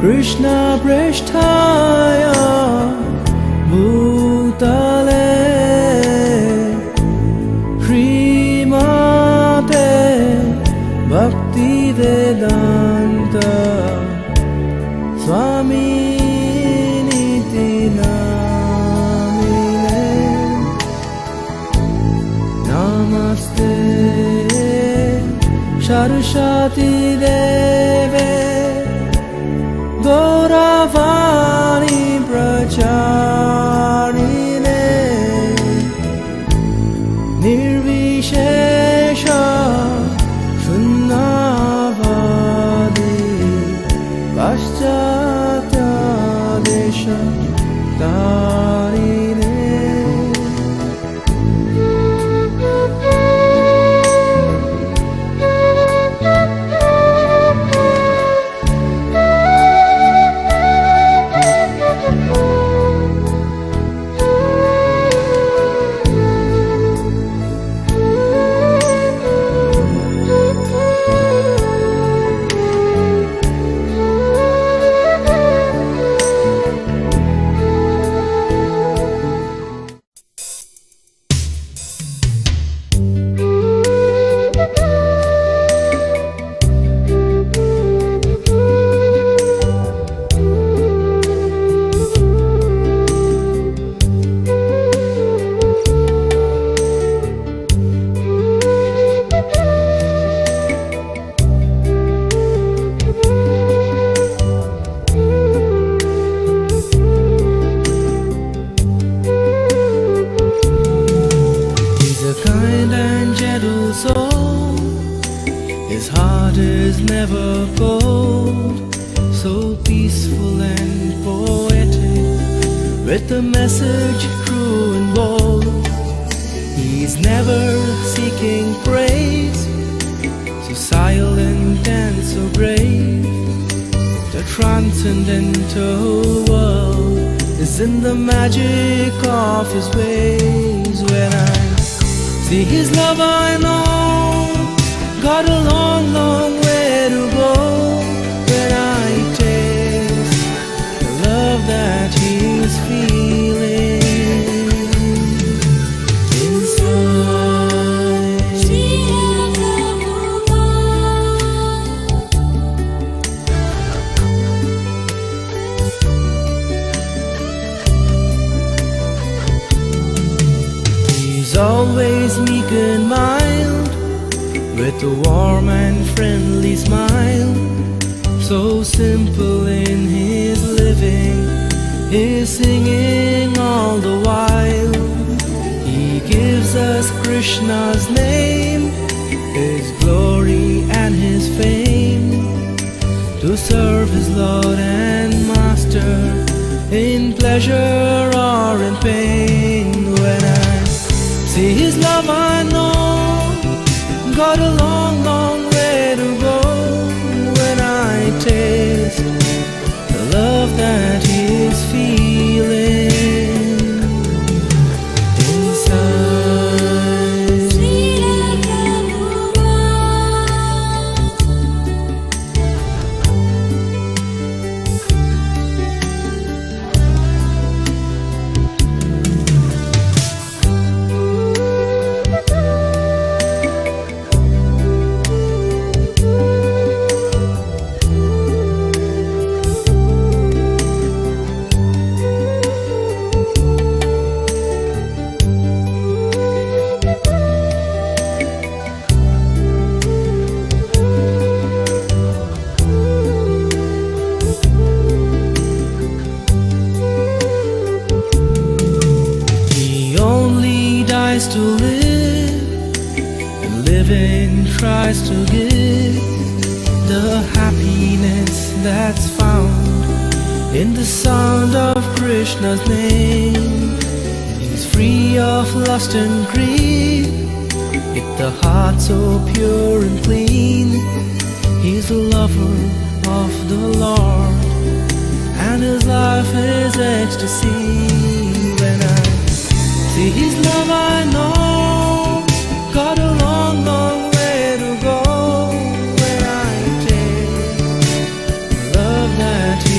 Krishna Prishthaya Bhutale Srimate Bhakti Vedanta Swami Niti Namine Namaste Saraswati Deve Gauravani Pracharine Nirvishesha Shunnavadi Paschatya Desha Darine never cold, so peaceful and poetic, with a message true and bold. He's never seeking praise, so silent and so brave. The transcendental world is in the magic of his ways. When I see his love, I know got a long, long way to go. When I taste the love that he's feeling inside. He's always meek and mild, with a warm and friendly smile, so simple in his living, his singing all the while. He gives us Krishna's name, his glory and his fame, to serve his Lord and Master in pleasure or in pain. When I see his love, I know got a long, long way to go. When I taste the love that he's feeling inside. To live, and living tries to give the happiness that's found in the sound of Krishna's name. He's free of lust and greed, with the heart so pure and clean. He's the lover of the Lord, and his life is ecstasy. When I see his love, I know got a long, long way to go. When I take the love that he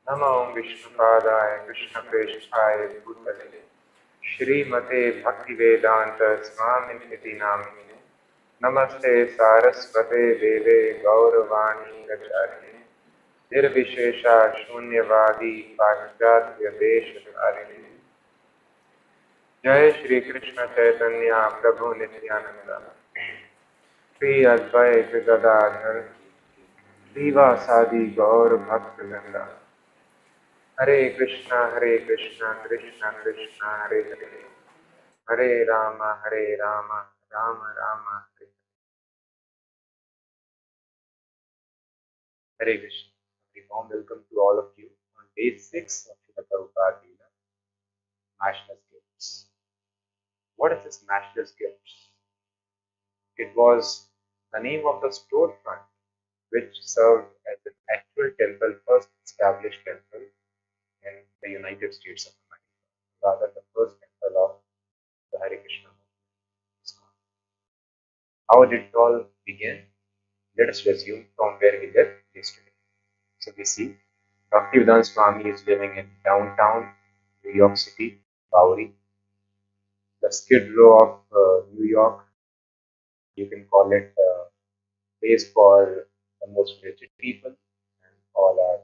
नमो विष्णुपादाय कृष्णप्रेष्ठाय भूतले श्रीमते भक्तिवेदांत स्वामिनिति नामिने नमस्ते सारस्वते देवे गौरवाणी प्रचारिणे निर्विशेषा शून्यवादी पाश्चात्य देशधारिणे जय श्री कृष्ण चैतन्य प्रभु नित्यानंद श्री अद्वैत गदाधर श्रीवासादि गौर भक्तवृंद हरे कृष्णा कृष्णा कृष्णा हरे हरे हरे राम राम राम हरे Hare Krishna. A warm welcome to all of you on day 6 of Srila Prabhupada Lila, Matchless Gifts. What is this Matchless Gifts? It was the name of the storefront which served as an actual temple, first established temple in the United States of America, rather the first temple of the Hare Krishna movement. How did it all begin? Let us resume from where we left yesterday. So we see Bhaktivedanta Swami is living in downtown New York City, Bowery, the Skid Row of New York. You can call it a place for the most rigid people, and all are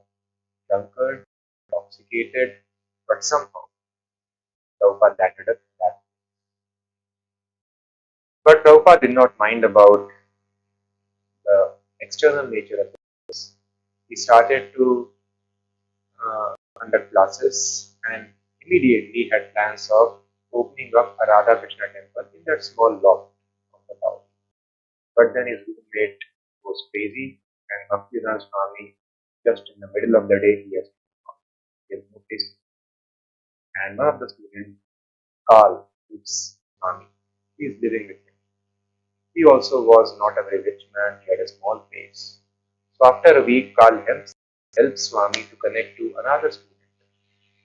drunkard, intoxicated, but somehow Prabhupada landed up in that. But Prabhupada did not mind about the external nature of this. He started to conduct classes and immediately had plans of opening up a Radha Krishna temple in that small lot of the town. But then his roommate was crazy and Bhaktivedanta Swami, just in the middle of the day, he has noticed. And one of the students, Karl, who's Swami, he is living with him. He also was not a very rich man, he had a small place. So after a week, Karl helped Swami to connect to another student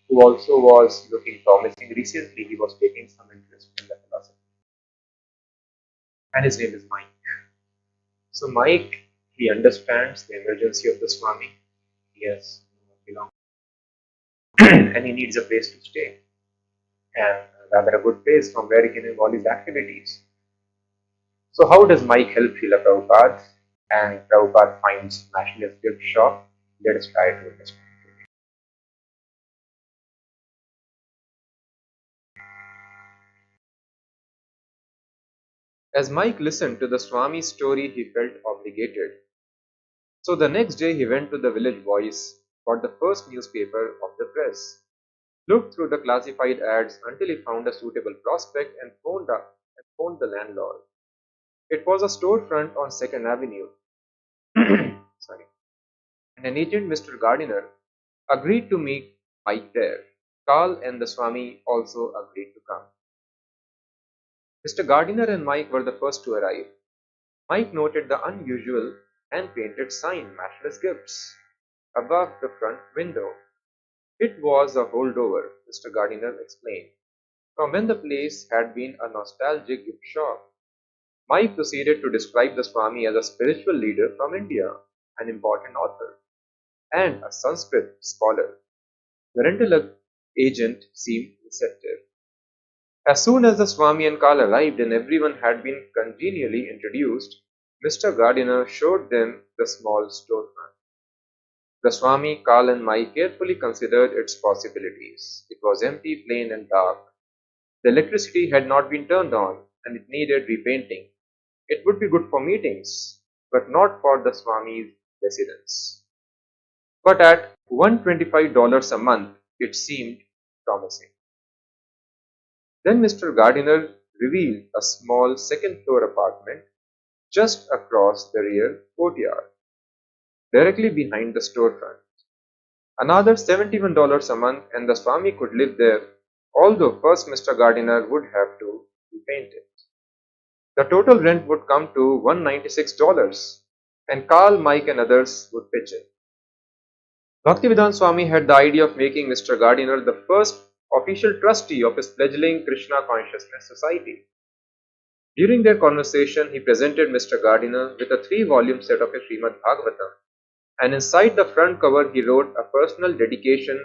who also was looking promising. Recently, he was taking some interest in the philosophy, and his name is Mike. So, Mike, he understands the emergency of the Swami. He has belong, and he needs a place to stay, and rather a good place from where he can do all his activities. So, how does Mike help Srila Prabhupada? And Prabhupada finds Nationalist gift shop. Let us try to understand. As Mike listened to the Swami's story, he felt obligated. So the next day he went to the Village Voice, got the first newspaper of the press, looked through the classified ads until he found a suitable prospect and phoned the landlord. It was a storefront on 2nd Avenue. Sorry. And an agent, Mr. Gardiner, agreed to meet Mike there. Carl and the Swami also agreed to come. Mr. Gardiner and Mike were the first to arrive. Mike noted the unusual hand-painted sign, Matchless Gifts, above the front window. It was a holdover, Mr. Gardiner explained, from when the place had been a nostalgic gift shop. Mike proceeded to describe the Swami as a spiritual leader from India, an important author, and a Sanskrit scholar. The rental agent seemed receptive. As soon as the Swami and Karl arrived and everyone had been congenially introduced, Mr. Gardiner showed them the small storefront. The Swami, Karl, and Mike carefully considered its possibilities. It was empty, plain, and dark. The electricity had not been turned on, and it needed repainting. It would be good for meetings, but not for the Swami's residence. But at $125 a month, it seemed promising. Then Mr. Gardiner revealed a small second floor apartment just across the rear courtyard, directly behind the storefront. Another $71 a month, and the Swami could live there, although first Mr. Gardiner would have to repaint it. The total rent would come to $196, and Carl, Mike, and others would pitch in. Bhaktivedanta Swami had the idea of making Mr. Gardiner the first official trustee of his fledgling Krishna Consciousness Society. During their conversation, he presented Mr. Gardiner with a 3-volume set of a Srimad Bhagavatam. and inside the front cover he wrote a personal dedication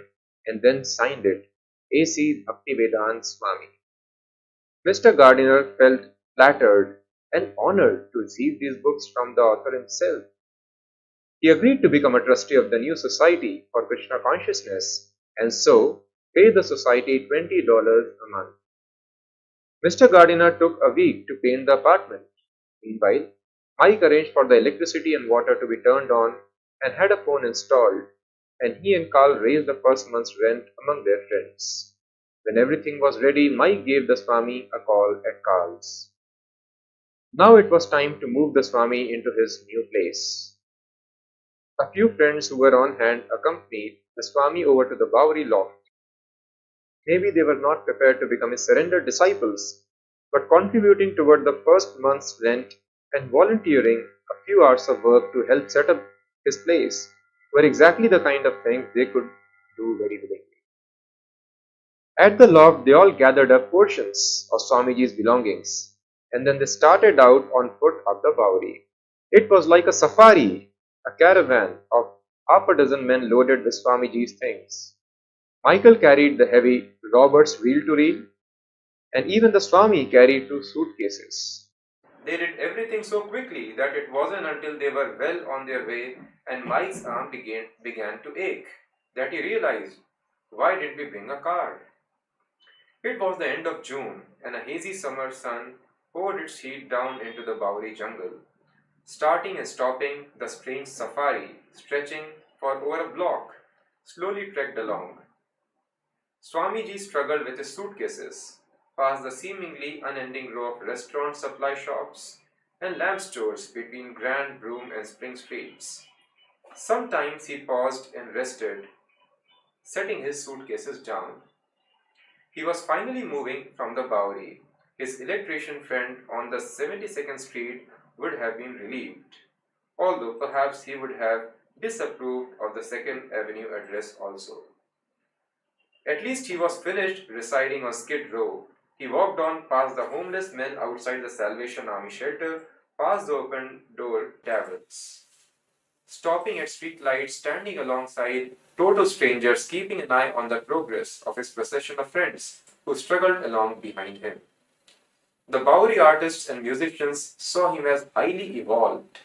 and then signed it, A.C. Bhaktivedanta Swami. Mr. Gardiner felt flattered and honored to receive these books from the author himself. He agreed to become a trustee of the new Society for Krishna Consciousness and so paid the society $20 a month. Mr. Gardiner took a week to paint the apartment. Meanwhile, Mike arranged for the electricity and water to be turned on and had a phone installed, and he and Carl raised the first month's rent among their friends. When everything was ready, Mike gave the Swami a call at Carl's. Now it was time to move the Swami into his new place. A few friends who were on hand accompanied the Swami over to the Bowery loft. Maybe they were not prepared to become his surrendered disciples, but contributing toward the first month's rent and volunteering a few hours of work to help set up his place were exactly the kind of things they could do very willingly. At the loft, they all gathered up portions of Swamiji's belongings, and then they started out on foot up the Bowery. It was like a safari, a caravan of half a dozen men loaded with Swamiji's things. Michael carried the heavy Robert's reel to reel, and even the Swami carried 2 suitcases. They did everything so quickly that it wasn't until they were well on their way and Mike's arm began to ache that he realized, why didn't we bring a car? It was the end of June and a hazy summer sun poured its heat down into the Bowery jungle. Starting and stopping, the strange safari, stretching for over a block, slowly trekked along. Swamiji struggled with his suitcases, past the seemingly unending row of restaurant supply shops and lamp stores between Grand, Broome and Spring Streets. Sometimes he paused and rested, setting his suitcases down. He was finally moving from the Bowery. His electrician friend on the 72nd Street would have been relieved, although perhaps he would have disapproved of the 2nd Avenue address also. At least he was finished residing on Skid Row. He walked on past the homeless men outside the Salvation Army shelter, past the open door taverns, stopping at street lights, standing alongside total strangers, keeping an eye on the progress of his procession of friends who struggled along behind him. The Bowery artists and musicians saw him as highly evolved.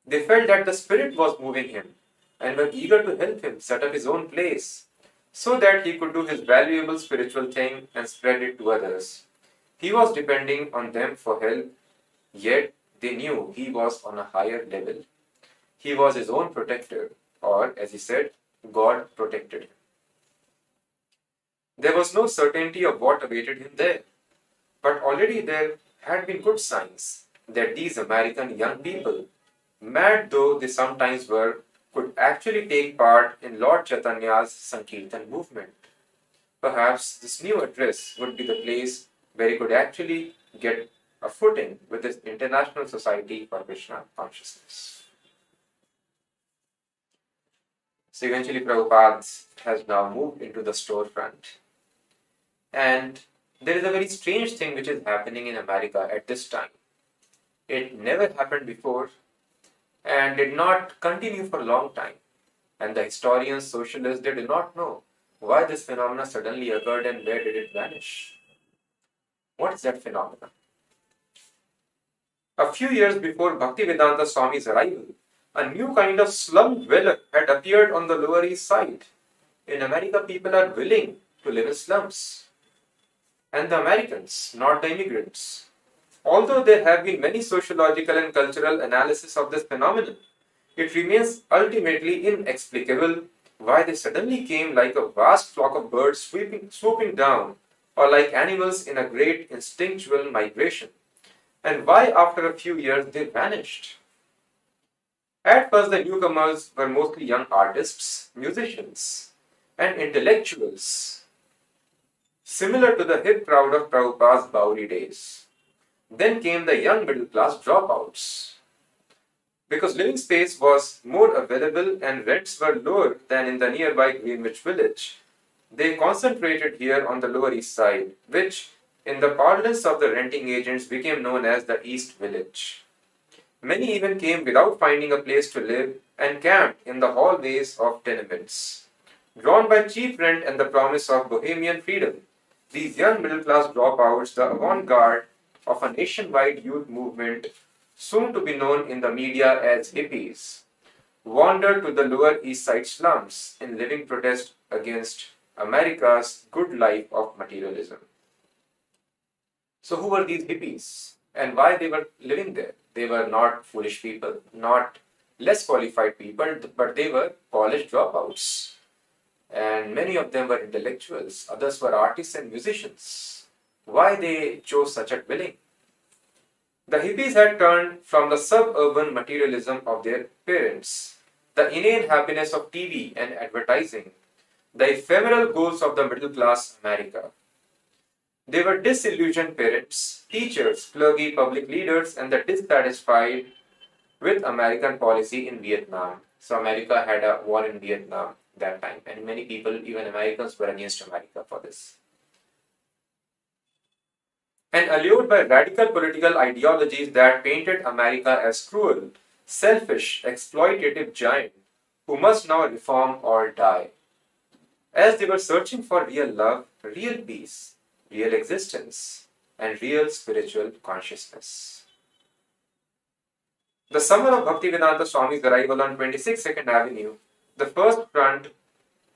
They felt that the spirit was moving him and were eager to help him set up his own place, so that he could do his valuable spiritual thing and spread it to others. He was depending on them for help, yet they knew he was on a higher level. He was his own protector, or as he said, God protected him. There was no certainty of what awaited him there, but already there had been good signs that these American young people, mad though they sometimes were, could actually take part in Lord Chaitanya's Sankirtan movement. Perhaps this new address would be the place where he could actually get a footing with this International Society for Krishna Consciousness. So eventually Prabhupada has now moved into the storefront. And there is a very strange thing which is happening in America at this time. It never happened before and did not continue for a long time. And the historians, socialists, they do not know why this phenomena suddenly occurred and where did it vanish. What is that phenomena? A few years before Bhaktivedanta Swami's arrival, a new kind of slum dweller had appeared on the Lower East Side. In America, people are willing to live in slums. And the Americans, not the immigrants. Although there have been many sociological and cultural analyses of this phenomenon, it remains ultimately inexplicable why they suddenly came like a vast flock of birds swooping down, or like animals in a great instinctual migration, and why after a few years they vanished. At first, the newcomers were mostly young artists, musicians, and intellectuals, similar to the hip crowd of Prabhupada's Bowery days. Then came the young middle class dropouts. Because living space was more available and rents were lower than in the nearby Greenwich Village, they concentrated here on the Lower East Side, which, in the parlance of the renting agents, became known as the East Village. Many even came without finding a place to live and camped in the hallways of tenements. Drawn by cheap rent and the promise of bohemian freedom, these young middle class dropouts, the avant garde of a nationwide youth movement soon to be known in the media as hippies, wandered to the Lower East Side slums in living protest against America's good life of materialism. So, who were these hippies and why they were living there? They were not foolish people, not less qualified people, but they were college dropouts. And many of them were intellectuals, others were artists and musicians. Why they chose such a dwelling? The hippies had turned from the suburban materialism of their parents, the inane happiness of TV and advertising, the ephemeral goals of the middle class America. They were disillusioned parents, teachers, clergy, public leaders, and the dissatisfied with American policy in Vietnam. So America had a war in Vietnam that time, and many people, even Americans, were against America for this. And allured by radical political ideologies that painted America as cruel, selfish, exploitative giant who must now reform or die. As they were searching for real love, real peace, real existence, and real spiritual consciousness. The summer of Bhaktivedanta Swami's arrival on 26 Second Avenue, the first front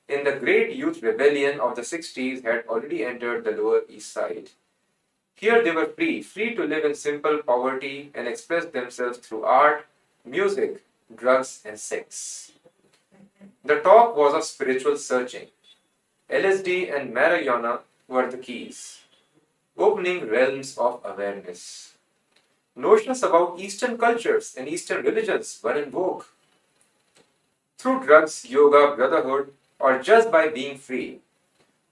in the great youth rebellion of the 60s, had already entered the Lower East Side. Here they were free to live in simple poverty and express themselves through art, music, drugs, and sex. The talk was of spiritual searching. LSD and marijuana were the keys, opening realms of awareness. Notions about Eastern cultures and Eastern religions were in vogue. Through drugs, yoga, brotherhood, or just by being free,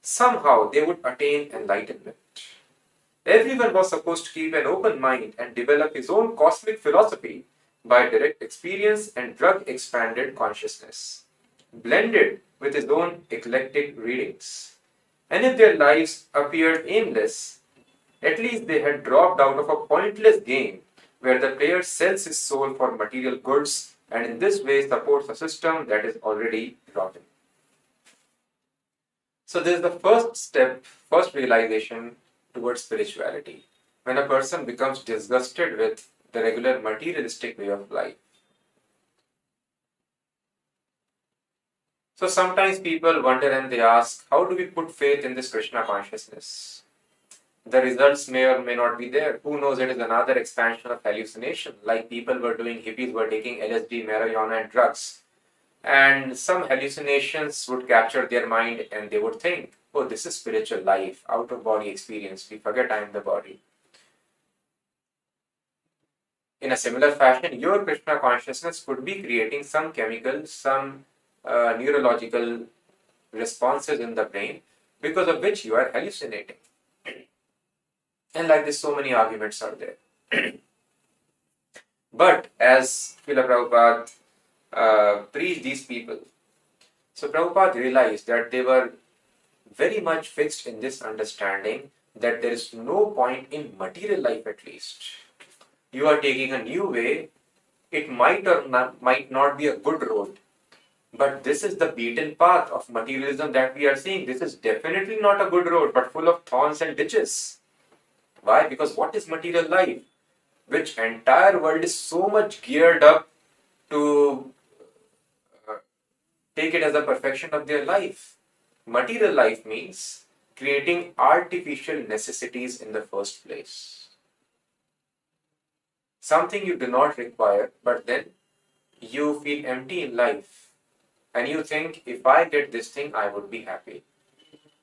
somehow they would attain enlightenment. Everyone was supposed to keep an open mind and develop his own cosmic philosophy by direct experience and drug expanded consciousness, blended with his own eclectic readings. And if their lives appeared aimless, at least they had dropped out of a pointless game where the player sells his soul for material goods and in this way supports a system that is already rotten. So this is the first step, first realization towards spirituality. When a person becomes disgusted with the regular materialistic way of life. So sometimes people wonder and they ask, how do we put faith in this Krishna consciousness? The results may or may not be there. Who knows, it is another expansion of hallucination. Like people were doing, hippies were taking LSD, marijuana and drugs. And some hallucinations would capture their mind and they would think, oh, this is spiritual life, out of body experience. We forget I am the body. In a similar fashion, your Krishna consciousness could be creating some chemicals, some neurological responses in the brain because of which you are hallucinating. And like this, so many arguments are there. But as Srila Prabhupada preached these people, so Prabhupada realized that they were very much fixed in this understanding that there is no point in material life at least. You are taking a new way, it might or might not be a good road. But this is the beaten path of materialism that we are seeing. This is definitely not a good road, but full of thorns and ditches. Why? Because what is material life? Which entire world is so much geared up to take it as a perfection of their life. Material life means creating artificial necessities in the first place. Something you do not require, but then you feel empty in life. And you think, if I get this thing, I would be happy.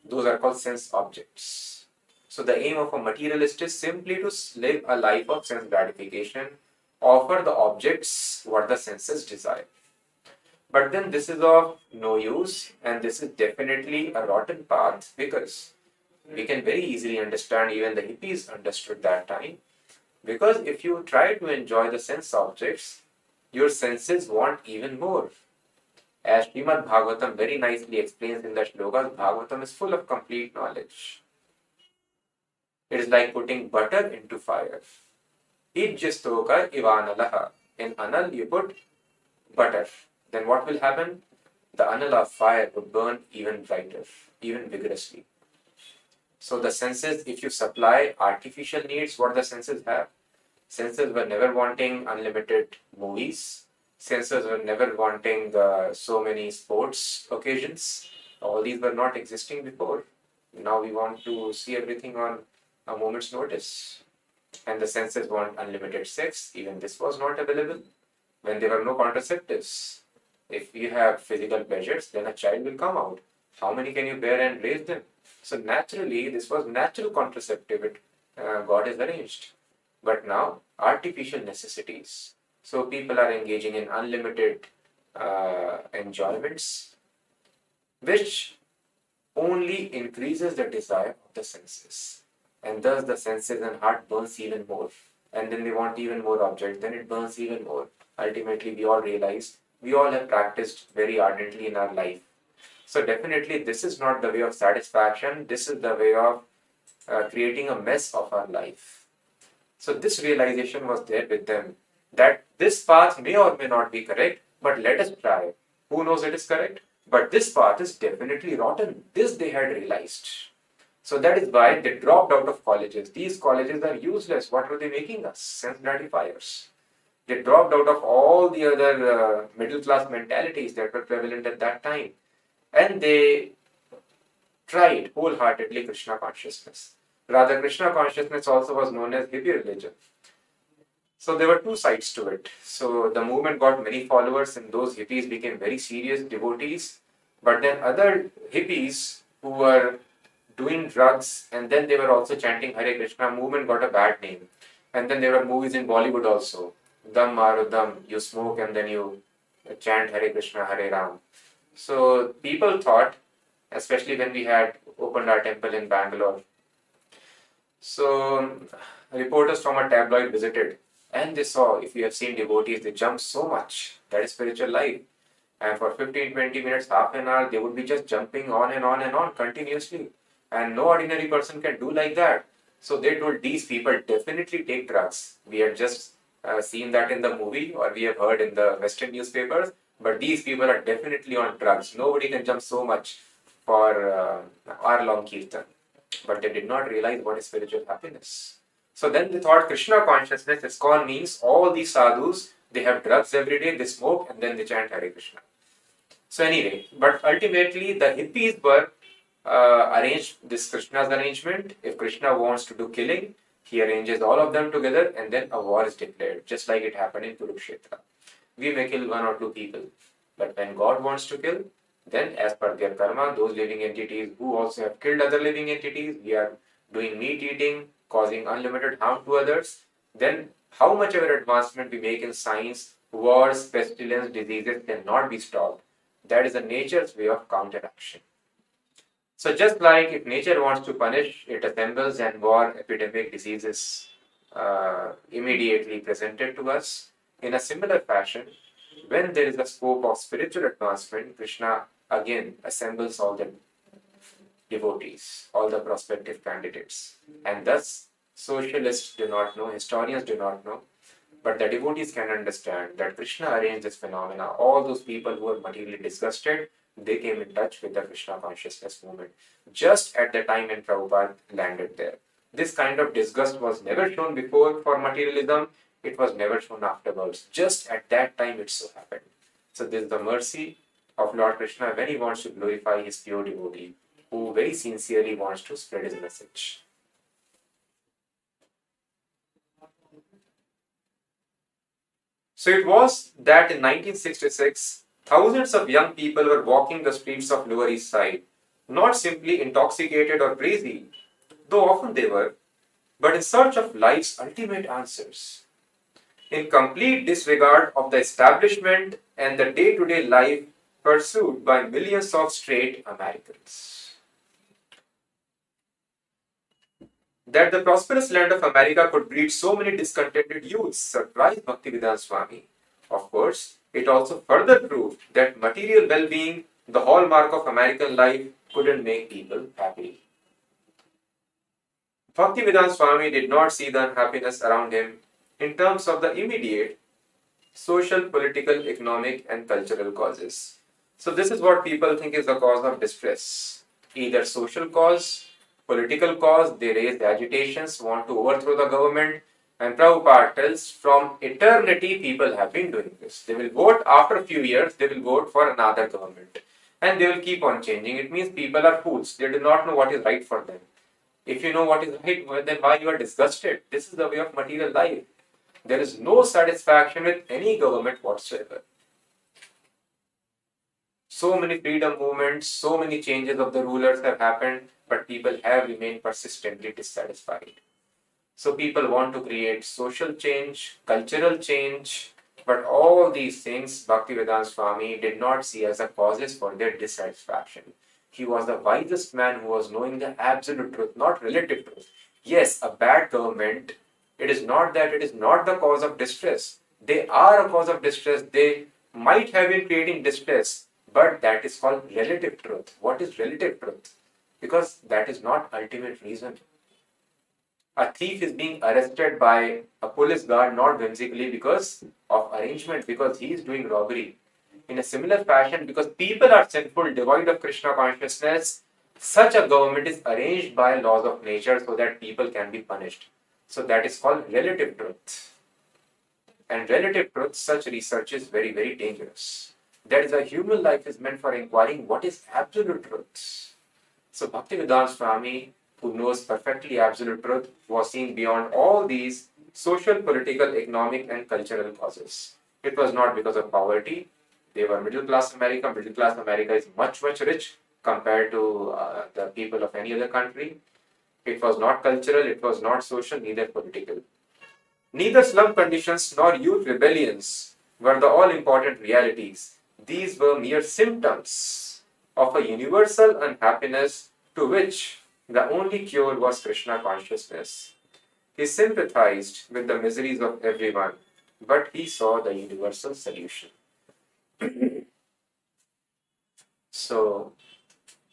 Those are called sense objects. So the aim of a materialist is simply to live a life of sense gratification, offer the objects what the senses desire. But then this is of no use, and this is definitely a rotten path because we can very easily understand, even the hippies understood that time. Because if you try to enjoy the sense objects, your senses want even more. As Srimad Bhagavatam very nicely explains in the shlokas, Bhagavatam is full of complete knowledge. It is like putting butter into fire. Ijjastoka ivanalaha. In anal you put butter. then what will happen? The anala fire would burn even brighter, even vigorously. So the senses, if you supply artificial needs, what the senses have? Senses were never wanting unlimited movies. Senses were never wanting so many sports occasions. All these were not existing before. Now we want to see everything on a moment's notice. And the senses want unlimited sex. Even this was not available when there were no contraceptives. If you have physical pleasures, then a child will come out. How many can you bear and raise them? So naturally, this was natural contraceptive God has arranged. But now, artificial necessities. So people are engaging in unlimited enjoyments, which only increases the desire of the senses. And thus the senses and heart burns even more. And then they want even more objects, then it burns even more. Ultimately, we all realize we all have practiced very ardently in our life. So definitely this is not the way of satisfaction. This is the way of creating a mess of our life. So this realization was there with them, that this path may or may not be correct, but let us try. Who knows it is correct? But this path is definitely rotten. This they had realized. So that is why they dropped out of colleges. These colleges are useless. What were they making us? Sense gratifiers. They dropped out of all the other middle class mentalities that were prevalent at that time. And they tried wholeheartedly Krishna consciousness. Rather, Krishna consciousness also was known as hippie religion. So there were two sides to it. So the movement got many followers and those hippies became very serious devotees. But then other hippies who were doing drugs and then they were also chanting Hare Krishna, movement got a bad name. And then there were movies in Bollywood also. Dam Maro Dam, you smoke and then you chant Hare Krishna, Hare Ram. So people thought, especially when we had opened our temple in Bangalore. So reporters from a tabloid visited and they saw, if you have seen devotees, they jump so much. That is spiritual life. And for 15-20 minutes, half an hour, they would be just jumping on and on and on continuously. And no ordinary person can do like that. So they told these people definitely take drugs. We had just seen that in the movie or we have heard in the Western newspapers. But these people are definitely on drugs. Nobody can jump so much for hour-long kirtan. But they did not realize what is spiritual happiness. So then they thought Krishna consciousness, ISKCON means all these sadhus, they have drugs every day, they smoke and then they chant Hare Krishna. So anyway, but ultimately the hippies were arranged this Krishna's arrangement. If Krishna wants to do killing, he arranges all of them together and then a war is declared, just like it happened in Kurukshetra. We may kill one or two people, but when God wants to kill, then as per their karma, those living entities who also have killed other living entities, we are doing meat eating, causing unlimited harm to others, then how much ever advancement we make in science, wars, pestilence, diseases cannot be stopped. That is the nature's way of counteraction. So just like if nature wants to punish, it assembles and war, epidemic, diseases immediately presented to us. In a similar fashion, when there is a scope of spiritual advancement, Krishna again assembles all the devotees, all the prospective candidates. And thus, socialists do not know, historians do not know, but the devotees can understand that Krishna arranged this phenomena. All those people who were materially disgusted, they came in touch with the Krishna consciousness movement just at the time when Prabhupada landed there. This kind of disgust was never shown before for materialism. It was never shown afterwards. Just at that time it so happened. So this is the mercy of Lord Krishna when he wants to glorify his pure devotee, who very sincerely wants to spread his message. So it was that in 1966, thousands of young people were walking the streets of Lower East Side, not simply intoxicated or crazy, though often they were, but in search of life's ultimate answers. In complete disregard of the establishment and the day-to-day life pursued by millions of straight Americans. That the prosperous land of America could breed so many discontented youths surprised Bhaktivedanta Swami. Of course, it also further proved that material well-being, the hallmark of American life, couldn't make people happy. Bhaktivedanta Swami did not see the unhappiness around him in terms of the immediate, social, political, economic, and cultural causes. So, this is what people think is the cause of distress. Either social cause, political cause, they raise agitations, want to overthrow the government. And Prabhupada tells from eternity people have been doing this. They will vote after a few years, they will vote for another government. And they will keep on changing. It means people are fools. They do not know what is right for them. If you know what is right, well, then why you are disgusted? This is the way of material life. There is no satisfaction with any government whatsoever. So many freedom movements, so many changes of the rulers have happened, but people have remained persistently dissatisfied. So people want to create social change, cultural change, but all these things Bhaktivedanta Swami did not see as the causes for their dissatisfaction. He was the wisest man who was knowing the absolute truth, not relative truth. Yes, a bad government, it is not that it is not the cause of distress. They are a cause of distress. They might have been creating distress, but that is called relative truth. What is relative truth? Because that is not ultimate reason. A thief is being arrested by a police guard not whimsically because of arrangement, because he is doing robbery. In a similar fashion, because people are sinful, devoid of Krishna consciousness, such a government is arranged by laws of nature so that people can be punished. So that is called relative truth. And relative truth, such research is very, very dangerous. That is, a human life is meant for inquiring what is absolute truth. So Bhaktivedanta Swami, who knows perfectly absolute truth, was seen beyond all these social, political, economic, and cultural causes. It was not because of poverty. They were middle class America. Middle class America is much, much rich compared to the people of any other country. It was not cultural, it was not social, neither political. Neither slum conditions nor youth rebellions were the all important realities. These were mere symptoms of a universal unhappiness to which the only cure was Krishna consciousness. He sympathized with the miseries of everyone, but he saw the universal solution. So,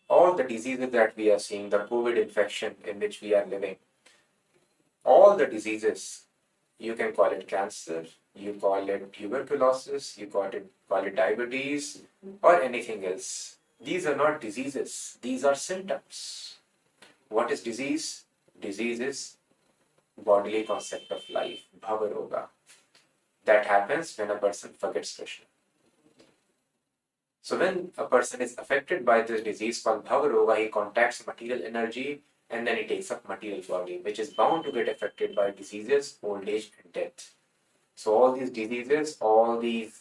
all the diseases that we are seeing, the COVID infection in which we are living, all the diseases, you can call it cancer, you call it tuberculosis, you call it diabetes, or anything else. These are not diseases, these are symptoms. What is disease? Disease is bodily concept of life, bhavaroga. That happens when a person forgets Krishna. So when a person is affected by this disease called bhavaroga, he contacts material energy and then he takes up material body, which is bound to get affected by diseases, old age, and death. So all these diseases, all these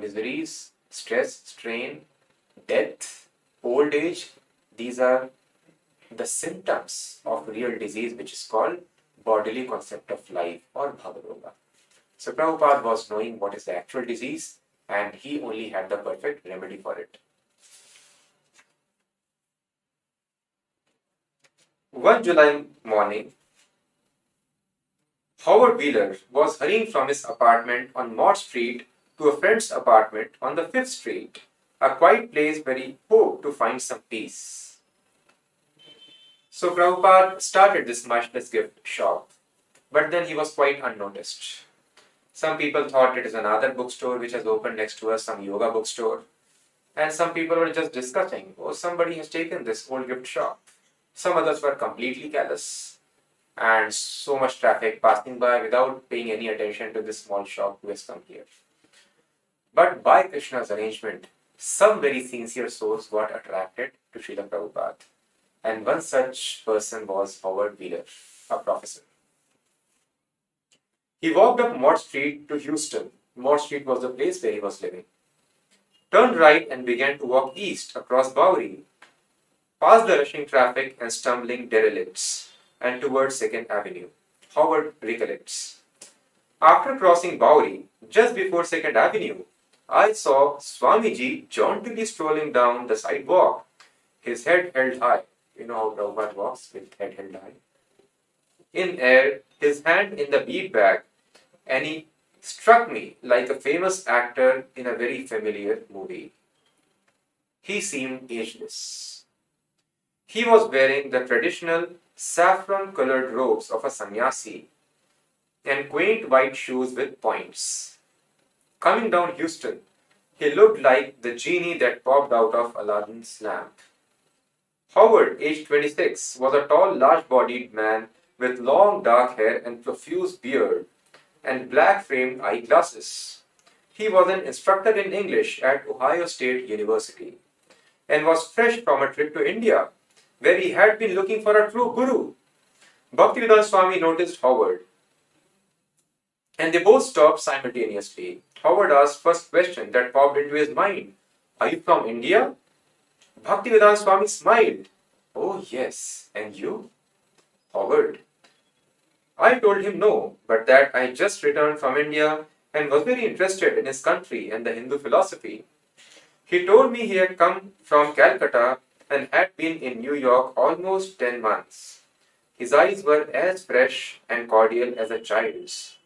miseries, stress, strain, death, old age, these are the symptoms of real disease, which is called bodily concept of life or bhavaroga. So Prabhupada was knowing what is the actual disease and he only had the perfect remedy for it. One July morning, Howard Wheeler was hurrying from his apartment on Mott Street to a friend's apartment on the 5th Street, a quiet place where he hoped to find some peace. So Prabhupada started this matchless gift shop, but then he was quite unnoticed. Some people thought it is another bookstore which has opened next to us, some yoga bookstore. And some people were just discussing, oh, somebody has taken this old gift shop. Some others were completely careless. And so much traffic passing by without paying any attention to this small shop who has come here. But by Krishna's arrangement, some very sincere souls got attracted to Srila Prabhupada. And one such person was Howard Wheeler, a professor. He walked up Mott Street to Houston. Mott Street was the place where he was living. Turned right and began to walk east across Bowery, past the rushing traffic and stumbling derelicts, and towards 2nd Avenue. Howard recollects. After crossing Bowery, just before 2nd Avenue, I saw Swamiji jauntily strolling down the sidewalk, his head held high. You know how Prabhupada walks with head held high. In air, his hand in the bead bag, and he struck me like a famous actor in a very familiar movie. He seemed ageless. He was wearing the traditional saffron-colored robes of a sannyasi and quaint white shoes with points. Coming down Houston, he looked like the genie that popped out of Aladdin's lamp. Howard, aged 26, was a tall, large-bodied man with long dark hair and profuse beard and black-framed eyeglasses. He was an instructor in English at Ohio State University and was fresh from a trip to India, where he had been looking for a true guru. Bhaktivedanta Swami noticed Howard, and they both stopped simultaneously. Howard asked first question that popped into his mind, "Are you from India?" Bhaktivedanta Swami smiled. "Oh yes, and you?" "Howard." I told him no, but that I just returned from India and was very interested in his country and the Hindu philosophy. He told me he had come from Calcutta and had been in New York almost 10 months. His eyes were as fresh and cordial as a child's.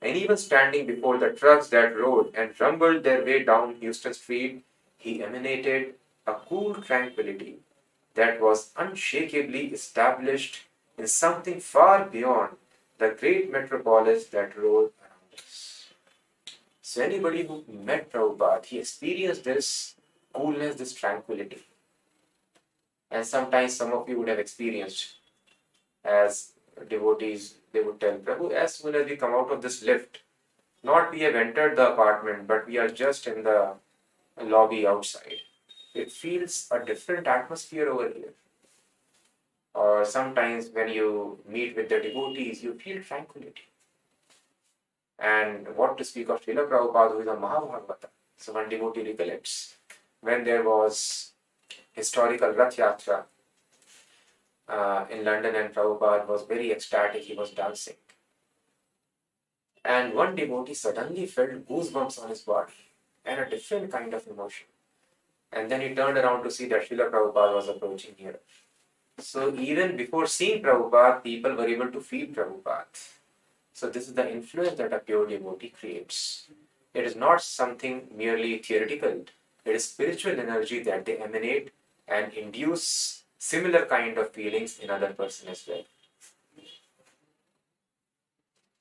And even standing before the trucks that rode and rumbled their way down Houston Street, he emanated a cool tranquility that was unshakably established in something far beyond the great metropolis that rolled around us. So anybody who met Prabhupada, he experienced this coolness, this tranquility. And sometimes some of you would have experienced as devotees, they would tell Prabhu, as soon as we come out of this lift, not we have entered the apartment, but we are just in the lobby outside. It feels a different atmosphere over here. Or sometimes when you meet with the devotees, you feel tranquility. And what to speak of Srila Prabhupada, who is a Mahabhagavata. So one devotee recollects when there was historical Rath Yatra in London, and Prabhupada was very ecstatic, he was dancing. And one devotee suddenly felt goosebumps on his body and a different kind of emotion. And then he turned around to see that Srila Prabhupada was approaching here. So even before seeing Prabhupada, people were able to feel Prabhupada. So this is the influence that a pure devotee creates. It is not something merely theoretical. It is spiritual energy that they emanate and induce similar kind of feelings in other person as well.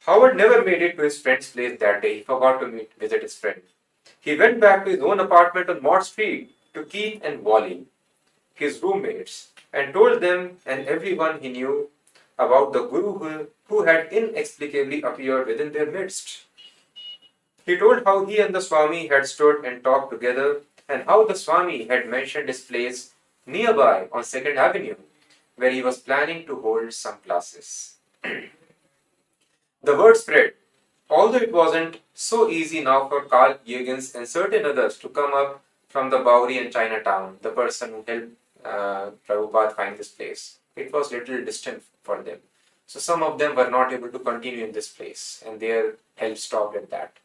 Howard never made it to his friend's place that day. He forgot to visit his friend. He went back to his own apartment on Mott Street to Keith and Wally, his roommates, and told them and everyone he knew about the Guru who had inexplicably appeared within their midst. He told how he and the Swami had stood and talked together, and how the Swami had mentioned his place nearby on 2nd Avenue, where he was planning to hold some classes. The word spread, although it wasn't so easy now for Carl Jürgens and certain others to come up from the Bowery and Chinatown, the person who helped Prabhupada find this place. It was little distant for them. So some of them were not able to continue in this place, and their help stopped at that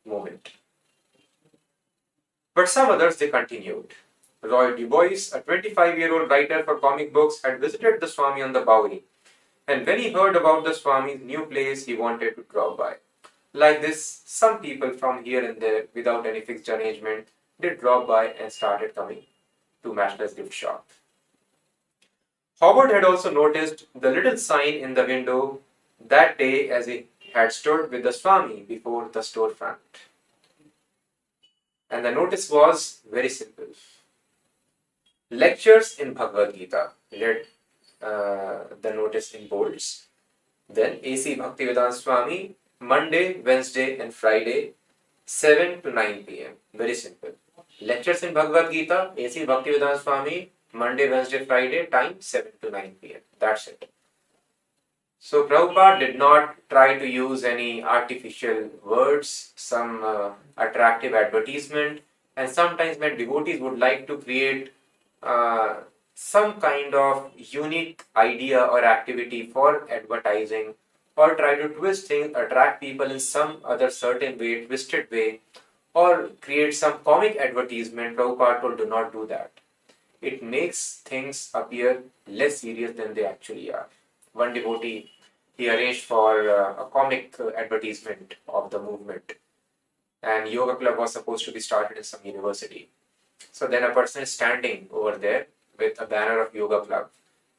moment. But some others, they continued. Roy Du Bois, a 25-year-old writer for comic books, had visited the Swami on the Bowery, and when he heard about the Swami's new place, he wanted to drop by. Like this, some people from here and there, without any fixed arrangement, did drop by and started coming to Matchless gift shop. Howard had also noticed the little sign in the window that day as he had stood with the Swami before the storefront. And the notice was very simple. Lectures in Bhagavad Gita. Read the notice in bolds. Then A.C. Bhaktivedanta Swami, Monday, Wednesday and Friday, 7 to 9 p.m. Very simple. Lectures in Bhagavad Gita, A.C. Bhaktivedanta Swami, Monday, Wednesday, Friday, time 7 to 9 p.m. That's it. So Prabhupada did not try to use any artificial words, some attractive advertisement, and sometimes when devotees would like to create some kind of unique idea or activity for advertising, or try to twist things, attract people in some other certain way, twisted way, or create some comic advertisement, Prabhupada told, do not do that. It makes things appear less serious than they actually are. One devotee, he arranged for a comic advertisement of the movement, and yoga club was supposed to be started in some university. So then a person is standing over there with a banner of yoga club,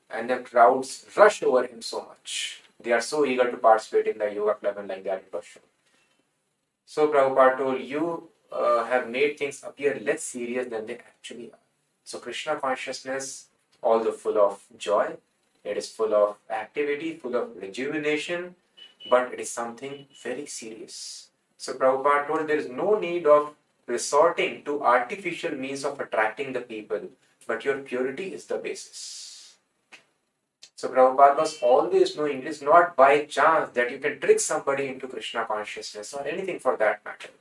and the crowds rush over him so much. They are so eager to participate in the yoga club, and like that it was shown. So Prabhupada told you have made things appear less serious than they actually are. So Krishna consciousness, although full of joy, it is full of activity, full of rejuvenation, but it is something very serious. So Prabhupada told there is no need of resorting to artificial means of attracting the people, but your purity is the basis. So Prabhupada was always knowing it is not by chance that you can trick somebody into Krishna consciousness or anything for that matter.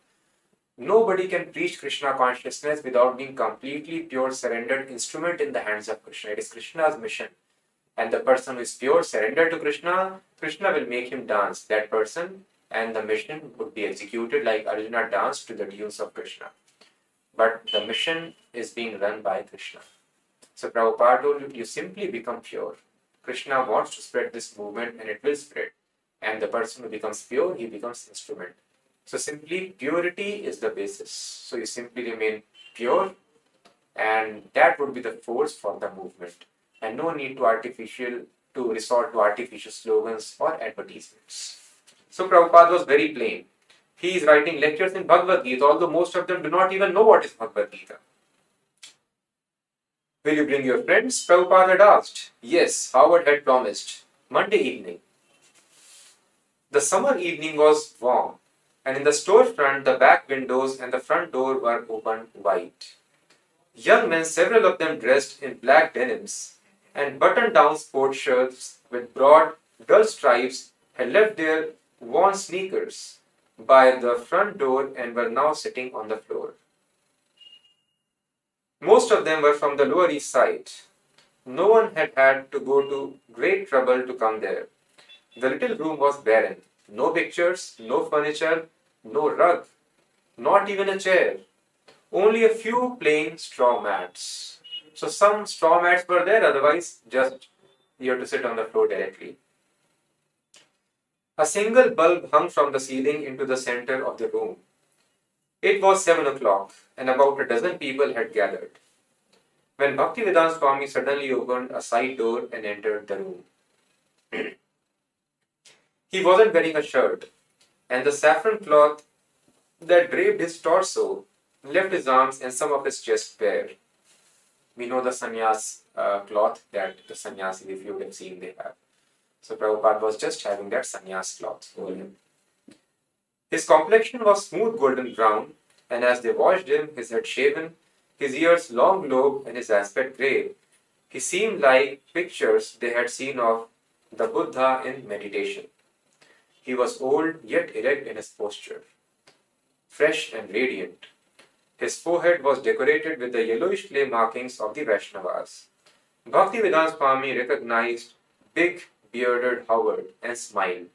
Nobody can preach Krishna consciousness without being completely pure, surrendered instrument in the hands of Krishna. It is Krishna's mission. And the person who is pure, surrendered to Krishna, Krishna will make him dance, that person, and the mission would be executed like Arjuna danced to the tunes of Krishna. But the mission is being run by Krishna. So Prabhupada told you, you simply become pure. Krishna wants to spread this movement and it will spread. And the person who becomes pure, he becomes instrument. So simply purity is the basis. So you simply remain pure and that would be the force for the movement. And no need to resort to artificial slogans or advertisements. So Prabhupada was very plain. He is writing lectures in Bhagavad Gita, although most of them do not even know what is Bhagavad Gita. Will you bring your friends? Prabhupada had asked. Yes, Howard had promised. Monday evening. The summer evening was warm, and in the storefront, the back windows and the front door were opened wide. Young men, several of them dressed in black denims and button-down sport shirts with broad, dull stripes, had left their worn sneakers by the front door and were now sitting on the floor. Most of them were from the Lower East Side. No one had had to go to great trouble to come there. The little room was barren. No pictures, no furniture, no rug, not even a chair. Only a few plain straw mats. So some straw mats were there, otherwise just you have to sit on the floor directly. A single bulb hung from the ceiling into the center of the room. It was 7 o'clock and about a dozen people had gathered. When Bhaktivedanta Swami suddenly opened a side door and entered the room. He wasn't wearing a shirt, and the saffron cloth that draped his torso left his arms and some of his chest bare. We know the sannyas cloth that the sannyasis, if you would have seen, they have. So Prabhupada was just having that sannyas cloth over him. His complexion was smooth golden brown, and as they washed him, his head shaven, his ears long lobed, and his aspect grave, he seemed like pictures they had seen of the Buddha in meditation. He was old yet erect in his posture, fresh and radiant. His forehead was decorated with the yellowish clay markings of the Vaishnavas. Bhaktivedanta Swami recognized big bearded Howard and smiled.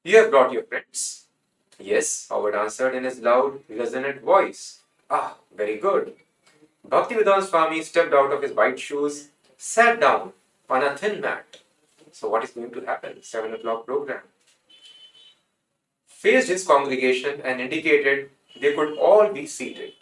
You have brought your friends. Yes, Howard answered in his loud, resonant voice. Ah, very good. Bhaktivedanta Swami stepped out of his white shoes, sat down on a thin mat. So what is going to happen? 7 o'clock program. Faced his congregation and indicated they could all be seated.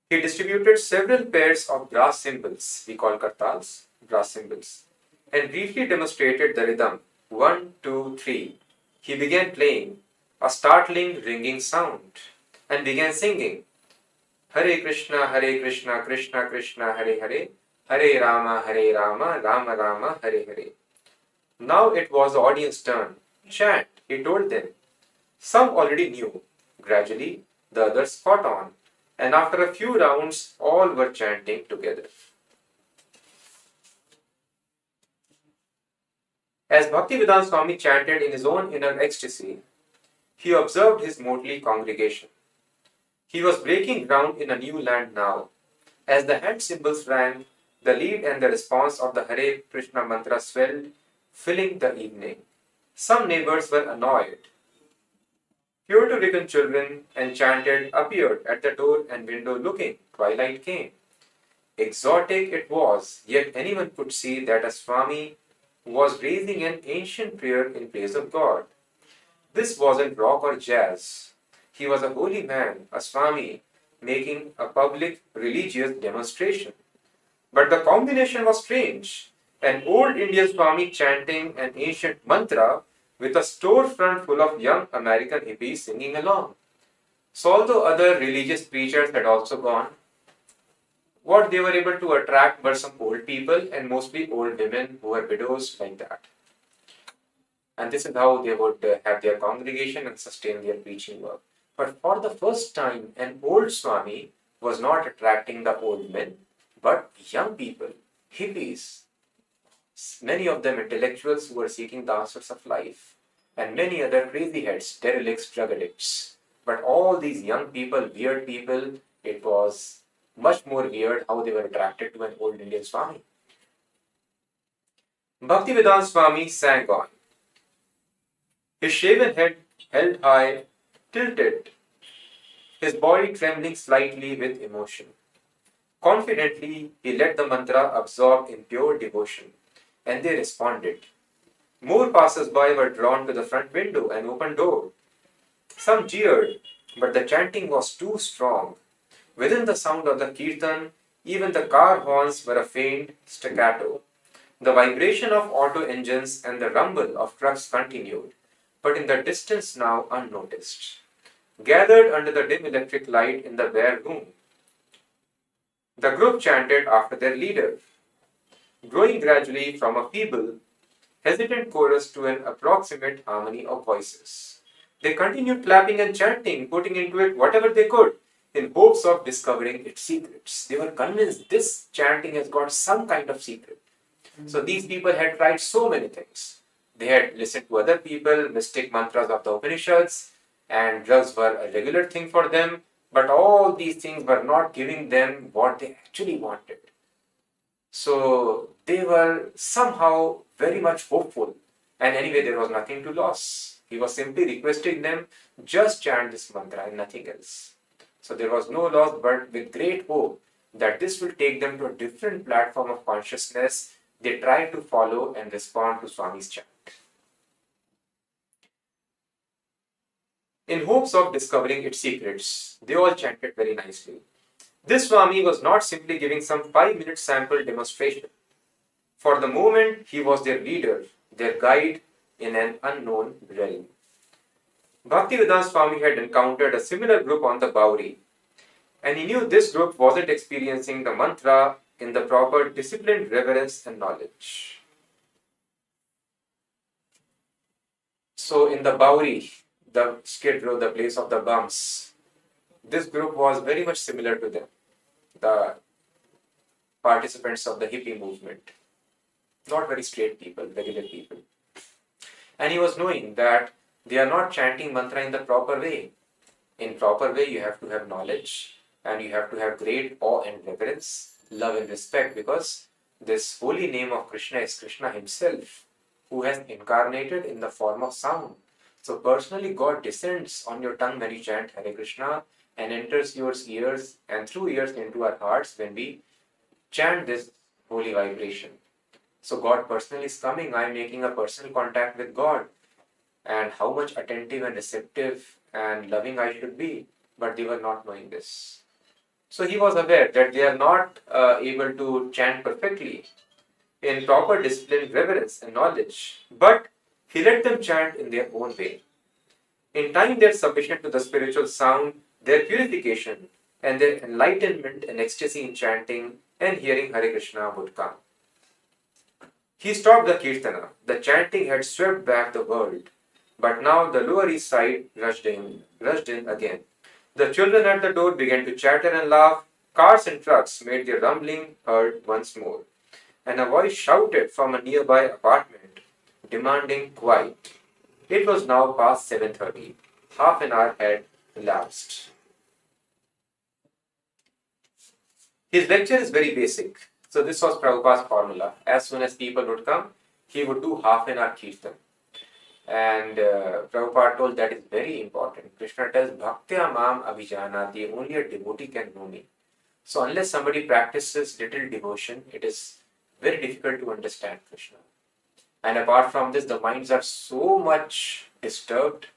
He distributed several pairs of brass cymbals, we call kartals, brass cymbals, and briefly demonstrated the rhythm 1, 2, 3. He began playing a startling ringing sound and began singing Hare Krishna, Krishna Krishna, Hare Hare, Hare Rama, Rama Rama, Hare Hare. Now it was the audience's turn. Chant, he told them. Some already knew. Gradually, the others caught on, and after a few rounds, all were chanting together. As Bhaktivedanta Swami chanted in his own inner ecstasy, he observed his motley congregation. He was breaking ground in a new land now. As the hand cymbals rang, the lead and the response of the Hare Krishna mantra swelled, filling the evening. Some neighbors were annoyed. Puerto-Rican children enchanted appeared at the door and window looking. Twilight came. Exotic it was, yet anyone could see that a Swami was raising an ancient prayer in place of God. This wasn't rock or jazz. He was a holy man, a Swami, making a public religious demonstration. But the combination was strange. An old Indian Swami chanting an ancient mantra with a storefront full of young American hippies singing along. So although other religious preachers had also gone, what they were able to attract were some old people and mostly old women who were widows like that. And this is how they would have their congregation and sustain their preaching work. But for the first time, an old Swami was not attracting the old men, but young people, hippies, many of them intellectuals who were seeking the answers of life, and many other crazy heads, derelicts, drug addicts. But all these young people, weird people, it was much more weird how they were attracted to an old Indian Swami. Bhaktivedanta Swami sang on. His shaven head held high, tilted, his body trembling slightly with emotion. Confidently, he let the mantra absorb in pure devotion, and they responded. More passers-by were drawn to the front window and open door. Some jeered, but the chanting was too strong. Within the sound of the kirtan, even the car horns were a faint staccato. The vibration of auto engines and the rumble of trucks continued, but in the distance now unnoticed. Gathered under the dim electric light in the bare room, the group chanted after their leader, growing gradually from a feeble, hesitant chorus to an approximate harmony of voices. They continued clapping and chanting, putting into it whatever they could, in hopes of discovering its secrets. They were convinced this chanting has got some kind of secret. So these people had tried so many things. They had listened to other people, mystic mantras of the Upanishads, and drugs were a regular thing for them, but all these things were not giving them what they actually wanted. So they were somehow very much hopeful, and anyway there was nothing to lose. He was simply requesting them, just chant this mantra and nothing else. So there was no loss, but with great hope that this will take them to a different platform of consciousness, they tried to follow and respond to Swami's chant. In hopes of discovering its secrets, they all chanted very nicely. This Swami was not simply giving some 5-minute sample demonstration. For the moment, he was their leader, their guide in an unknown realm. Bhaktivedanta Swami had encountered a similar group on the Bowery, and he knew this group wasn't experiencing the mantra in the proper disciplined reverence and knowledge. So in the Bowery, the Skid Row, the place of the bumps, this group was very much similar to them, the participants of the hippie movement. Not very straight people, regular people. And he was knowing that they are not chanting mantra in the proper way. In proper way, you have to have knowledge and you have to have great awe and reverence, love and respect, because this holy name of Krishna is Krishna himself, who has incarnated in the form of sound. So personally, God descends on your tongue when you chant Hare Krishna and enters your ears and through ears into our hearts when we chant this holy vibration. So God personally is coming. I am making a personal contact with God. And how much attentive and receptive and loving I should be. But they were not knowing this. So he was aware that they are not able to chant perfectly in proper discipline, reverence and knowledge. But he let them chant in their own way. In time, their submission to the spiritual sound, their purification, and their enlightenment and ecstasy in chanting and hearing Hare Krishna would come. He stopped the kirtana. The chanting had swept back the world, but now the Lower East Side rushed in again. The children at the door began to chatter and laugh. Cars and trucks made their rumbling heard once more, and a voice shouted from a nearby apartment, demanding quiet. It was now past 7:30. Half an hour had elapsed. His lecture is very basic. So this was Prabhupada's formula. As soon as people would come, he would do half an hour kirtan. And Prabhupada told that is very important. Krishna tells, Bhaktya mam abhijanati, only a devotee can know me. So unless somebody practices little devotion, it is very difficult to understand Krishna. And apart from this, the minds are so much disturbed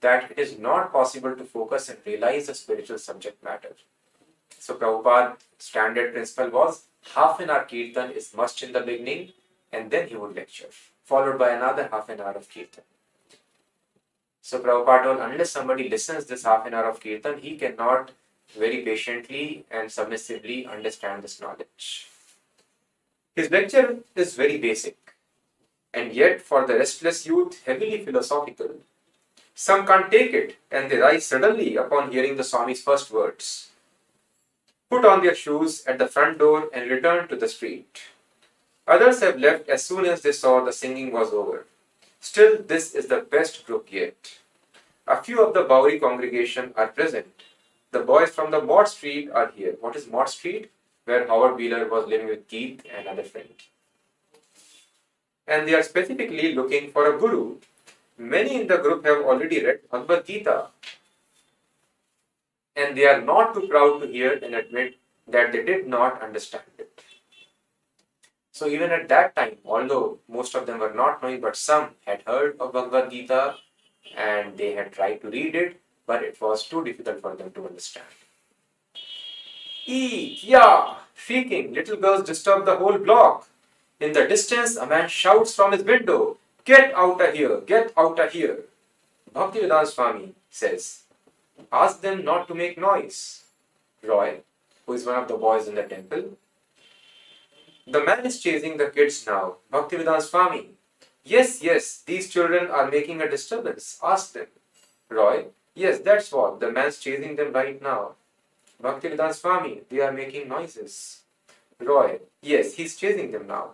that it is not possible to focus and realize the spiritual subject matter. So Prabhupada's standard principle was half an hour kirtan is must in the beginning, and then he would lecture, followed by another half an hour of kirtan. So Prabhupada told, unless somebody listens this half an hour of Kirtan, he cannot very patiently and submissively understand this knowledge. His lecture is very basic, and yet for the restless youth, heavily philosophical. Some can't take it, and they rise suddenly upon hearing the Swami's first words. Put on their shoes at the front door and return to the street. Others have left as soon as they saw the singing was over. Still, this is the best group yet. A few of the Bowery congregation are present. The boys from the Mott Street are here. What is Mott Street? Where Howard Wheeler was living with Keith and other friends. And they are specifically looking for a guru. Many in the group have already read Bhagavad Gita, and they are not too proud to hear and admit that they did not understand it. So even at that time, although most of them were not knowing, but some had heard of Bhagavad Gita and they had tried to read it, but it was too difficult for them to understand. Eek, yeah, shrieking, little girls disturb the whole block. In the distance, a man shouts from his window, "Get out of here! Get out of here!" Bhaktivedanta Swami says, "Ask them not to make noise." Roy, who is one of the boys in the temple, "The man is chasing the kids now." Bhaktivedanta Swami, "Yes, yes, these children are making a disturbance. Ask them." Roy, "Yes, that's what. The man's chasing them right now." Bhaktivedanta Swami, "They are making noises." Roy, "Yes, he's chasing them now."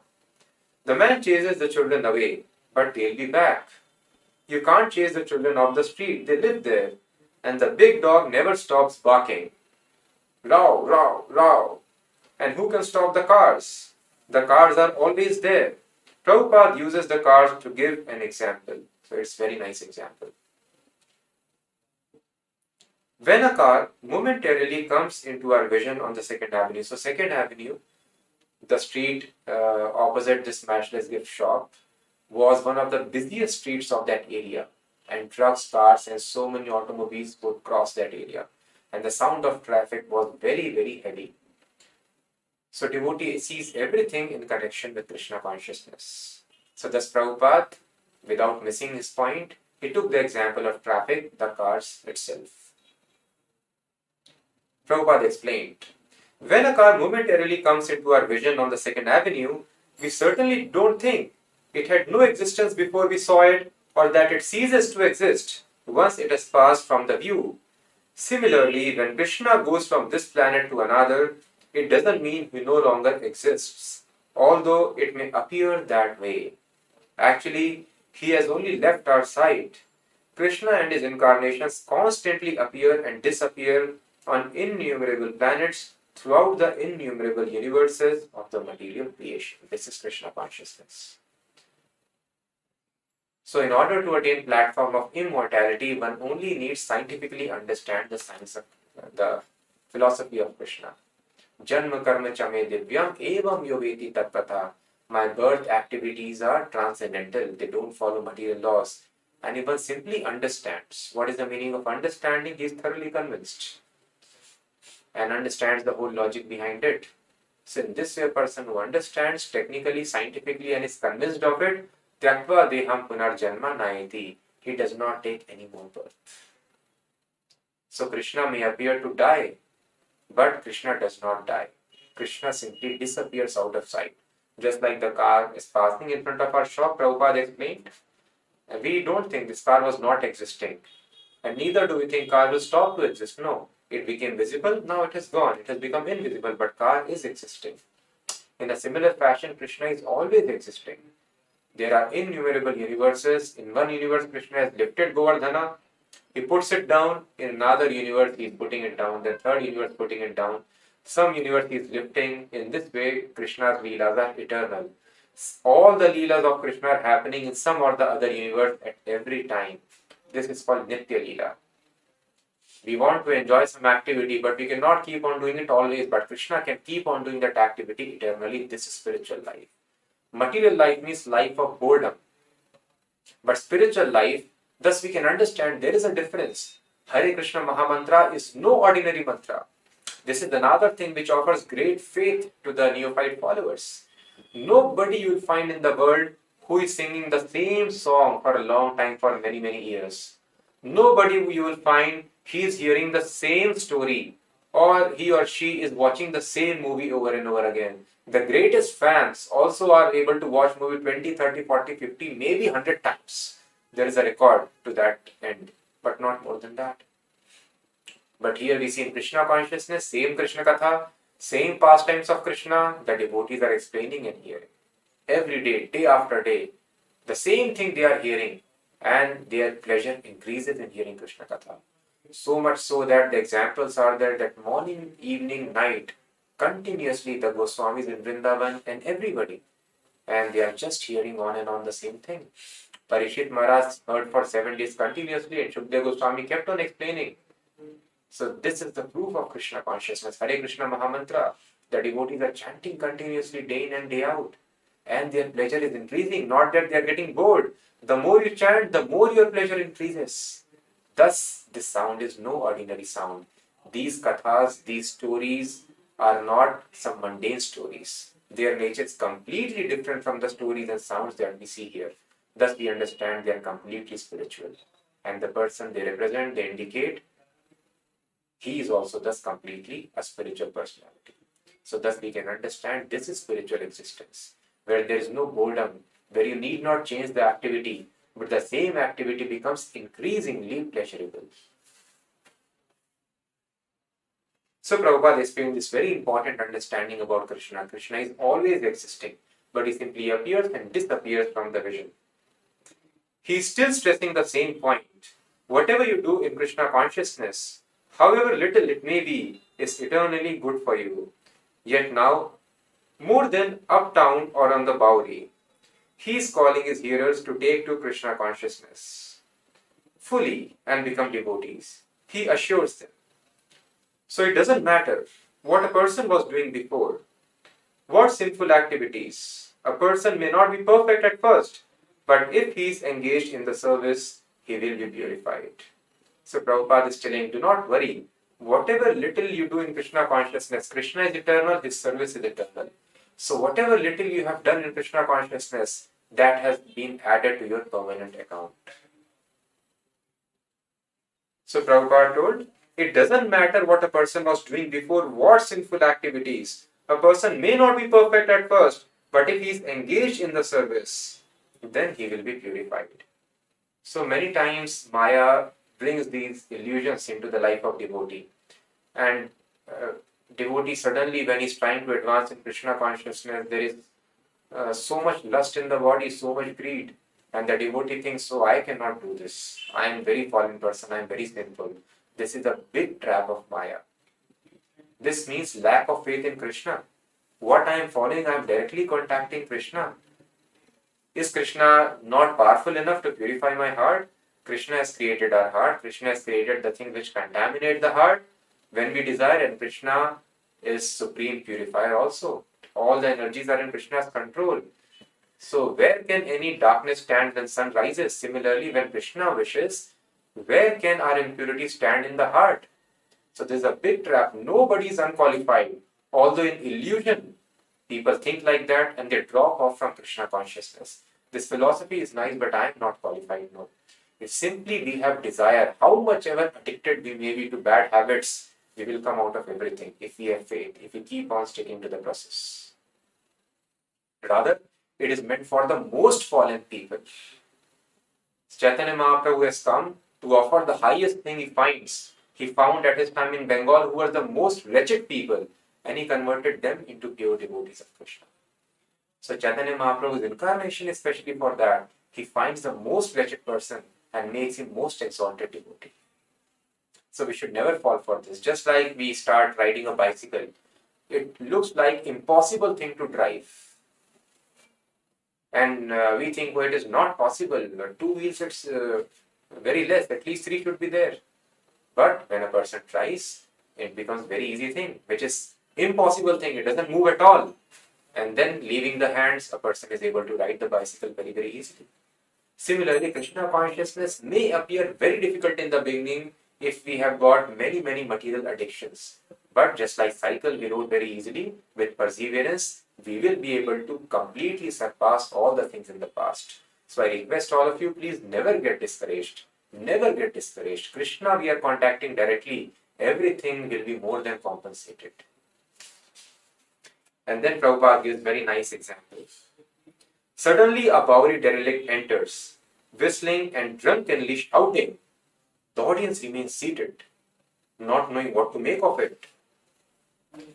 The man chases the children away, but they'll be back. You can't chase the children off the street, they live there. And the big dog never stops barking. Row, row, row. And who can stop the cars? The cars are always there. Prabhupada uses the cars to give an example. So it's a very nice example. When a car momentarily comes into our vision on the 2nd Avenue, so 2nd Avenue, the street opposite this Matchless gift shop, was one of the busiest streets of that area, and trucks, cars and so many automobiles would cross that area, and the sound of traffic was very, very heavy. So devotee sees everything in connection with Krishna consciousness. So thus Prabhupada, without missing his point, he took the example of traffic, the cars itself. Prabhupada explained, when a car momentarily comes into our vision on the 2nd Avenue, we certainly don't think it had no existence before we saw it, or that it ceases to exist once it has passed from the view. Similarly, when Krishna goes from this planet to another, it doesn't mean he no longer exists, although it may appear that way. Actually, he has only left our sight. Krishna and his incarnations constantly appear and disappear on innumerable planets throughout the innumerable universes of the material creation. This is Krishna consciousness. So in order to attain platform of immortality, one only needs scientifically understand the science of the philosophy of Krishna. Janma karma chame divyam evam yoveti tatpatha. My birth activities are transcendental. They don't follow material laws. And if one simply understands what is the meaning of understanding, he is thoroughly convinced and understands the whole logic behind it. So in this way, a person who understands technically, scientifically and is convinced of it, Tyakva deham punarjanma nayati. He does not take any more birth. So Krishna may appear to die, but Krishna does not die. Krishna simply disappears out of sight. Just like the car is passing in front of our shop, Prabhupada explained. And we don't think this car was not existing. And neither do we think car will stop to exist. No. It became visible, now it has gone. It has become invisible, but car is existing. In a similar fashion, Krishna is always existing. There are innumerable universes. In one universe, Krishna has lifted Govardhana. He puts it down. In another universe, he is putting it down. The third universe, putting it down. Some universe he is lifting. In this way, Krishna's Leelas are eternal. All the Leelas of Krishna are happening in some or the other universe at every time. This is called Nitya Leela. We want to enjoy some activity, but we cannot keep on doing it always. But Krishna can keep on doing that activity eternally. This is spiritual life. Material life means life of boredom. But spiritual life, thus we can understand there is a difference. Hare Krishna Mahamantra is no ordinary mantra. This is another thing which offers great faith to the neophyte followers. Nobody you will find in the world who is singing the same song for a long time, for many, many years. Nobody you will find he is hearing the same story or he or she is watching the same movie over and over again. The greatest fans also are able to watch movie 20, 30, 40, 50, maybe 100 times. There is a record to that end, but not more than that. But here we see in Krishna consciousness, same Krishna Katha, same pastimes of Krishna, the devotees are explaining and hearing. Every day, day after day, the same thing they are hearing, and their pleasure increases in hearing Krishna Katha. So much so that the examples are there that morning, evening, night, continuously the Goswamis in Vrindavan and everybody, and they are just hearing on and on the same thing. Parishit Maharaj heard for 7 days continuously, and Shukdev Goswami kept on explaining. So this is the proof of Krishna consciousness. Hare Krishna Mahamantra. The devotees are chanting continuously day in and day out. And their pleasure is increasing. Not that they are getting bored. The more you chant, the more your pleasure increases. Thus, this sound is no ordinary sound. These kathas, these stories are not some mundane stories. Their nature is completely different from the stories and sounds that we see here. Thus, we understand they are completely spiritual. And the person they represent, they indicate, he is also thus completely a spiritual personality. So thus we can understand this is spiritual existence, where there is no boredom, where you need not change the activity, but the same activity becomes increasingly pleasurable. So Prabhupada explained this very important understanding about Krishna. Krishna is always existing, but he simply appears and disappears from the vision. He is still stressing the same point. Whatever you do in Krishna consciousness, however little it may be, is eternally good for you. Yet now, more than uptown or on the Bowery, he is calling his hearers to take to Krishna consciousness fully and become devotees. He assures them. So it doesn't matter what a person was doing before, what sinful activities. A person may not be perfect at first, but if he is engaged in the service, he will be purified. So Prabhupada is telling, do not worry. Whatever little you do in Krishna consciousness, Krishna is eternal, his service is eternal. So whatever little you have done in Krishna consciousness, that has been added to your permanent account. So Prabhupada told, it doesn't matter what a person was doing before, what sinful activities. A person may not be perfect at first, but if he is engaged in the service, then he will be purified. So many times Maya brings these illusions into the life of devotee. And devotee suddenly, when he's trying to advance in Krishna consciousness, there is so much lust in the body, so much greed. And the devotee thinks, so I cannot do this. I am very fallen person, I am very sinful. This is a big trap of Maya. This means lack of faith in Krishna. What I am following, I am directly contacting Krishna. Is Krishna not powerful enough to purify my heart? Krishna has created our heart. Krishna has created the things which contaminate the heart when we desire, and Krishna is supreme purifier also. All the energies are in Krishna's control. So where can any darkness stand when sun rises? Similarly, when Krishna wishes, where can our impurity stand in the heart? So there's a big trap. Nobody is unqualified. Although in illusion, people think like that and they drop off from Krishna consciousness. This philosophy is nice, but I am not qualified. No. If simply we have desire, how much ever addicted we may be to bad habits, we will come out of everything if we have faith, if we keep on sticking to the process. Rather, it is meant for the most fallen people. Chaitanya Mahaprabhu has come to offer the highest thing he finds. He found at his time in Bengal who were the most wretched people, and he converted them into pure devotees of Krishna. So Chaitanya Mahaprabhu's incarnation is especially for that. He finds the most wretched person and makes him most exalted devotee. So we should never fall for this. Just like we start riding a bicycle, it looks like impossible thing to drive. And we think, well, it is not possible. 2 wheels, it's very less. At least 3 should be there. But when a person tries, it becomes very easy thing, which is impossible thing. It doesn't move at all. And then leaving the hands, a person is able to ride the bicycle very, very easily. Similarly, Krishna consciousness may appear very difficult in the beginning if we have got many, many material addictions. But just like cycle, we rode very easily. With perseverance, we will be able to completely surpass all the things in the past. So I request all of you, please never get discouraged. Never get discouraged. Krishna we are contacting directly. Everything will be more than compensated. And then Prabhupada gives very nice examples. Suddenly a Bowery derelict enters, whistling and drunkenly shouting. The audience remains seated, not knowing what to make of it.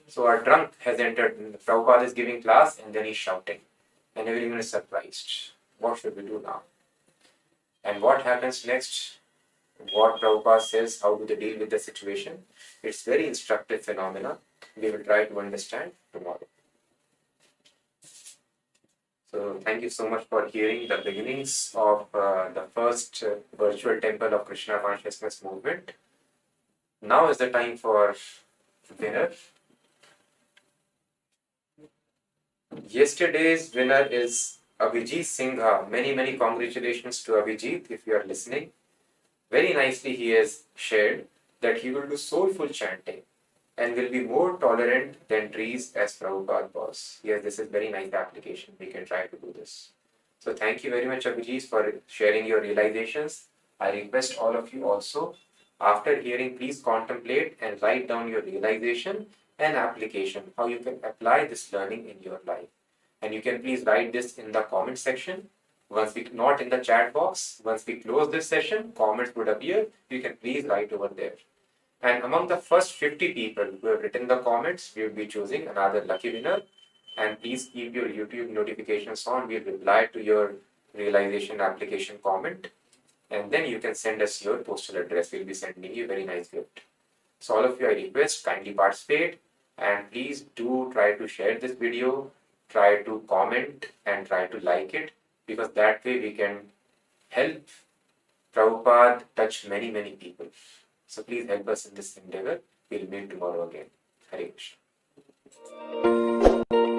So a drunk has entered. Prabhupada is giving class and then he's shouting. And everyone is surprised. What should we do now? And what happens next? What Prabhupada says, how do they deal with the situation? It's very instructive phenomena. We will try to understand tomorrow. So thank you so much for hearing the beginnings of the first virtual temple of Krishna consciousness movement. Now is the time for winner. Yesterday's winner is Abhijit Singha. Many congratulations to Abhijit if you are listening. Very nicely he has shared that he will do soulful chanting and will be more tolerant than trees as Prabhupada was. Yes, this is very nice application. We can try to do this. So thank you very much Abhijit for sharing your realizations. I request all of you also, after hearing, please contemplate and write down your realization and application, how you can apply this learning in your life. And you can please write this in the comment section. Not in the chat box. Once we close this session, comments would appear. You can please write over there. And among the first 50 people who have written the comments, we will be choosing another lucky winner. And please keep your YouTube notifications on. We'll reply to your realization application comment. And then you can send us your postal address. We'll be sending you a very nice gift. So all of you, I request, kindly participate. And please do try to share this video. Try to comment and try to like it. Because that way we can help Prabhupada touch many people. So please help us in this endeavor. We'll meet tomorrow again. Hare Krishna.